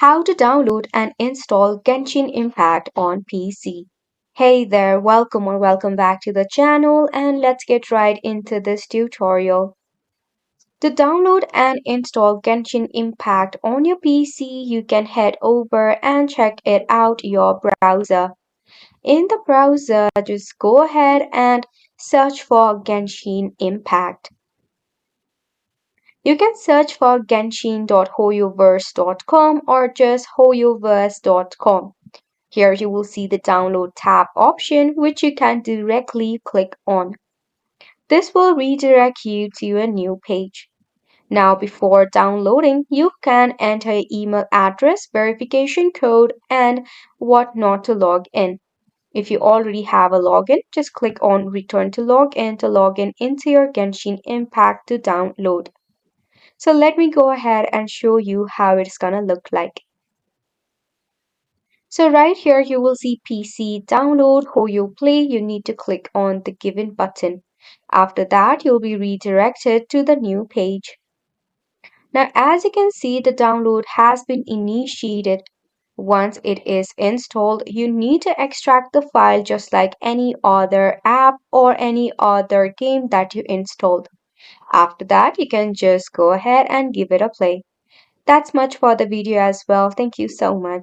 How to download and install Genshin Impact on PC. Hey there, welcome or welcome back to the channel, and let's get right into this tutorial. To download and install Genshin Impact on your PC, you can head over and check it out your browser. In the browser, just go ahead and search for Genshin Impact. You can search for genshin.hoyoverse.com or just hoyoverse.com. Here you will see the download tab option, which you can directly click on. This will redirect you to a new page. Now, before downloading, you can enter your email address, verification code, and whatnot to log in. If you already have a login, just click on Return to Login to log in into your Genshin Impact to download. So let me go ahead and show you how it's gonna look like. So right here you will see PC download, Hoyo Play. You need to click on the given button. After that, you'll be redirected to the new page. Now, as you can see, the download has been initiated. Once it is installed, you need to extract the file just like any other app or any other game that you installed. After that, you can just go ahead and give it a play. That's much for the video as well. Thank you so much.